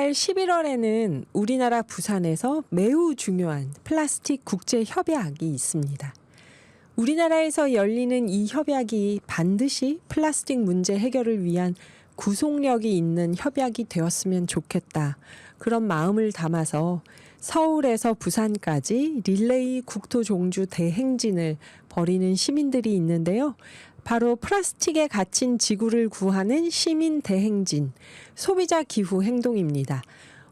이달 11월에는 우리나라 부산에서 매우 중요한 플라스틱 국제 협약이 있습니다. 우리나라에서 열리는 이 협약이 반드시 플라스틱 문제 해결을 위한 구속력이 있는 협약이 되었으면 좋겠다. 그런 마음을 담아서 서울에서 부산까지 릴레이 국토 종주 대행진을 벌이는 시민들이 있는데요. 바로 플라스틱에 갇힌 지구를 구하는 시민 대행진, 소비자 기후 행동입니다.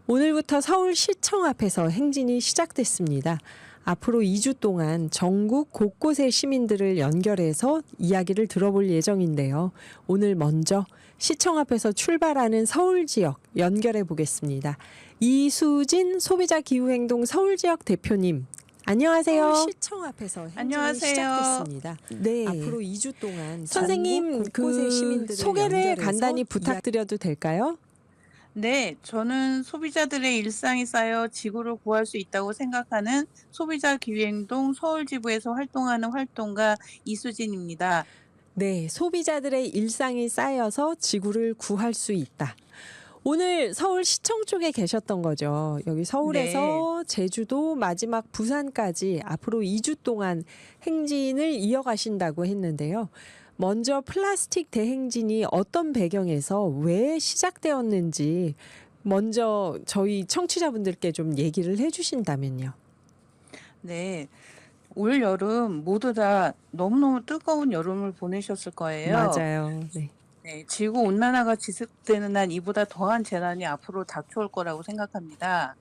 오늘부터 서울시청 앞에서 행진이 시작됐습니다. 앞으로 2주 동안 전국 곳곳의 시민들을 연결해서 이야기를 들어볼 예정인데요. 오늘 먼저 시청 앞에서 출발하는 서울 지역 연결해 보겠습니다. 이수진 소비자 기후행동 서울지역 대표님. 안녕하세요. 시청 앞에서 행진이 안녕하세요. 시작됐습니다. 네. 앞으로 2주 동안 선생님 소개를 간단히 부탁드려도 될까요? 네, 저는 소비자들의 일상이 쌓여 지구를 구할 수 있다고 생각하는 소비자 기후행동 서울지부에서 활동하는 활동가 이수진입니다. 네, 소비자들의 일상이 쌓여서 지구를 구할 수 있다. 오늘 서울시청 쪽에 계셨던 거죠. 여기 서울에서 제주도 마지막 부산까지 앞으로 2주 동안 행진을 이어가신다고 했는데요. 먼저 플라스틱 대행진이 어떤 배경에서 왜 시작되었는지 먼저 저희 청취자분들께 좀 얘기를 해주신다면요. 네, 올 여름 모두 다 너무너무 뜨거운 여름을 보내셨을 거예요. 맞아요. 네. 네, 지구 온난화가 지속되는 한 이보다 더한 재난이 앞으로 닥쳐올 거라고 생각합니다.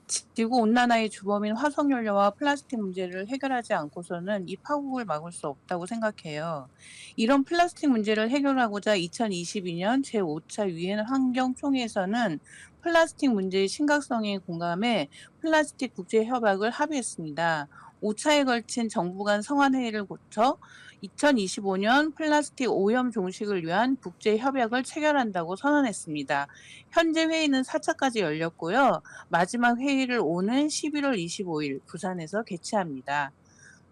지구 온난화의 주범인 화석연료와 플라스틱 문제를 해결하지 않고서는 이 파국을 막을 수 없다고 생각해요. 이런 플라스틱 문제를 해결하고자 2022년 제5차 유엔 환경총회에서는 플라스틱 문제의 심각성에 공감해 플라스틱 국제협약을 합의했습니다. 5차에 걸친 정부 간 성안회의를 거쳐 2025년 플라스틱 오염 종식을 위한 국제협약을 체결한다고 선언했습니다. 현재 회의는 4차까지 열렸고요. 마지막 회의를 오는 11월 25일 부산에서 개최합니다.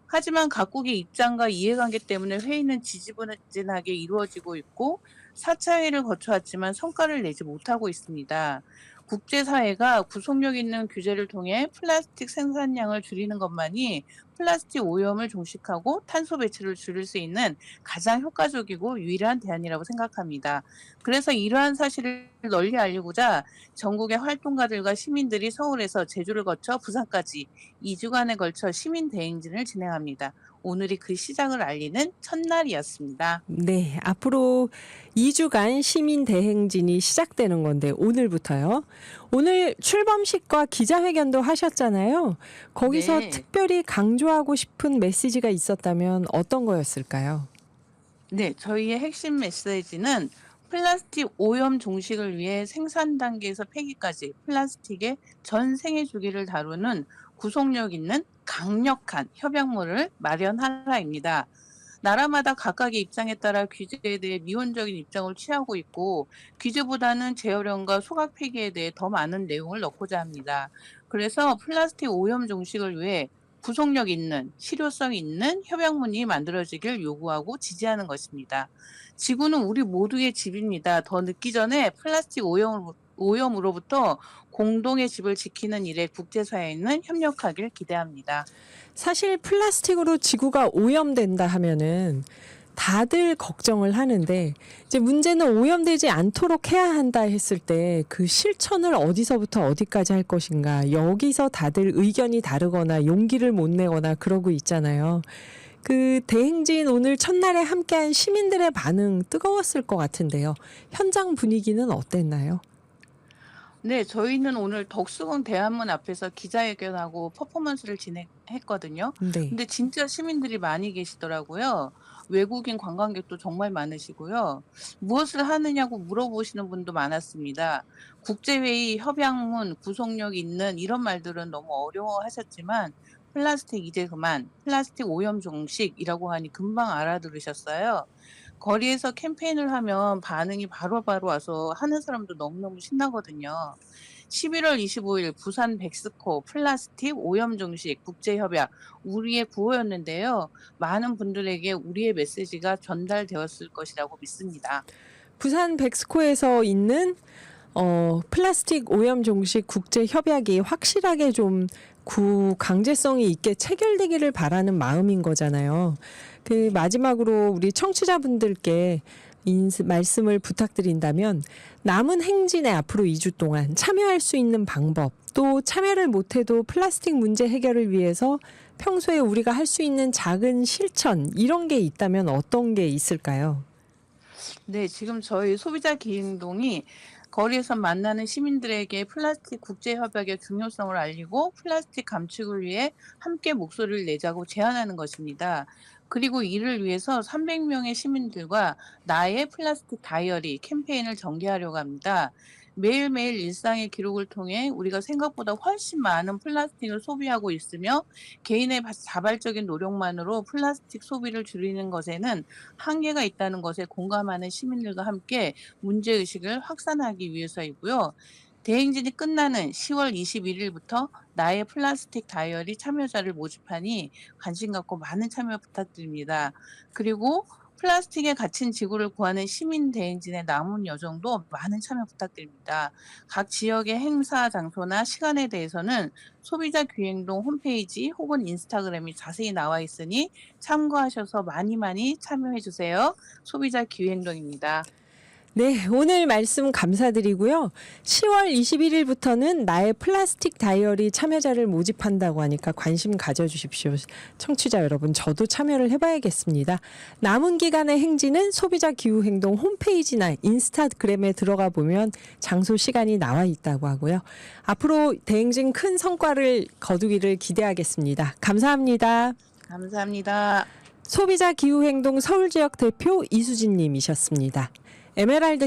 하지만 각국의 입장과 이해관계 때문에 회의는 지지부진하게 이루어지고 있고 4차 회의를 거쳐왔지만 성과를 내지 못하고 있습니다. 국제사회가 구속력 있는 규제를 통해 플라스틱 생산량을 줄이는 것만이 플라스틱 오염을 종식하고 탄소 배출을 줄일 수 있는 가장 효과적이고 유일한 대안이라고 생각합니다. 그래서 이러한 사실을 널리 알리고자 전국의 활동가들과 시민들이 서울에서 제주를 거쳐 부산까지 2주간에 걸쳐 시민 대행진을 진행합니다. 오늘이 그 시작을 알리는 첫날이었습니다. 네, 앞으로 2주간 시민 대행진이 시작되는 건데 오늘부터요. 오늘 출범식과 기자회견도 하셨잖아요. 거기서 네. 특별히 강조하고 싶은 메시지가 있었다면 어떤 거였을까요? 네, 저희의 핵심 메시지는 플라스틱 오염 종식을 위해 생산 단계에서 폐기까지 플라스틱의 전 생애 주기를 다루는 구속력 있는 강력한 협약물을 마련하라입니다. 나라마다 각각의 입장에 따라 규제에 대해 미온적인 입장을 취하고 있고 규제보다는 재활용과 소각 폐기에 대해 더 많은 내용을 넣고자 합니다. 그래서 플라스틱 오염 종식을 위해 구속력 있는 실효성 있는 협약문이 만들어지길 요구하고 지지하는 것입니다. 지구는 우리 모두의 집입니다. 더 늦기 전에 플라스틱 오염으로부터 공동의 집을 지키는 일에 국제사회는 협력하길 기대합니다. 사실 플라스틱으로 지구가 오염된다 하면은 다들 걱정을 하는데 이제 문제는 오염되지 않도록 해야 한다 했을 때 그 실천을 어디서부터 어디까지 할 것인가 여기서 다들 의견이 다르거나 용기를 못 내거나 그러고 있잖아요. 그 대행진 오늘 첫날에 함께한 시민들의 반응 뜨거웠을 것 같은데요. 현장 분위기는 어땠나요? 네, 저희는 오늘 덕수궁 대한문 앞에서 기자회견하고 퍼포먼스를 진행했거든요. 네. 근데 진짜 시민들이 많이 계시더라고요. 외국인 관광객도 정말 많으시고요. 무엇을 하느냐고 물어보시는 분도 많았습니다. 국제회의, 협약문, 구속력 있는 이런 말들은 너무 어려워하셨지만 플라스틱 이제 그만, 플라스틱 오염 종식이라고 하니 금방 알아들으셨어요. 거리에서 캠페인을 하면 반응이 바로바로 와서 하는 사람도 너무너무 신나거든요. 11월 25일 부산 백스코 플라스틱 오염 종식 국제협약 우리의 구호였는데요. 많은 분들에게 우리의 메시지가 전달되었을 것이라고 믿습니다. 부산 백스코에서 있는 플라스틱 오염 종식 국제 협약이 확실하게 좀 강제성이 있게 체결되기를 바라는 마음인 거잖아요. 그 마지막으로 우리 청취자분들께 말씀을 부탁드린다면 남은 행진에 앞으로 2주 동안 참여할 수 있는 방법, 또 참여를 못해도 플라스틱 문제 해결을 위해서 평소에 우리가 할 수 있는 작은 실천 이런 게 있다면 어떤 게 있을까요? 네, 지금 저희 소비자 기행동이 거리에서 만나는 시민들에게 플라스틱 국제 협약의 중요성을 알리고 플라스틱 감축을 위해 함께 목소리를 내자고 제안하는 것입니다. 그리고 이를 위해서 300명의 시민들과 나의 플라스틱 다이어리 캠페인을 전개하려고 합니다. 매일매일 일상의 기록을 통해 우리가 생각보다 훨씬 많은 플라스틱을 소비하고 있으며 개인의 자발적인 노력만으로 플라스틱 소비를 줄이는 것에는 한계가 있다는 것에 공감하는 시민들과 함께 문제의식을 확산하기 위해서이고요. 대행진이 끝나는 10월 21일부터 나의 플라스틱 다이어리 참여자를 모집하니 관심 갖고 많은 참여 부탁드립니다. 그리고 플라스틱에 갇힌 지구를 구하는 시민 대행진의 남은 여정도 많은 참여 부탁드립니다. 각 지역의 행사 장소나 시간에 대해서는 소비자 기행동 홈페이지 혹은 인스타그램이 자세히 나와 있으니 참고하셔서 많이 참여해 주세요. 소비자 기행동입니다. 네, 오늘 말씀 감사드리고요. 10월 21일부터는 나의 플라스틱 다이어리 참여자를 모집한다고 하니까 관심 가져주십시오. 청취자 여러분, 저도 참여를 해봐야겠습니다. 남은 기간의 행진은 소비자 기후행동 홈페이지나 인스타그램에 들어가 보면 장소 시간이 나와 있다고 하고요. 앞으로 대행진 큰 성과를 거두기를 기대하겠습니다. 감사합니다. 감사합니다. 소비자 기후행동 서울지역 대표 이수진 님이셨습니다. 에메랄드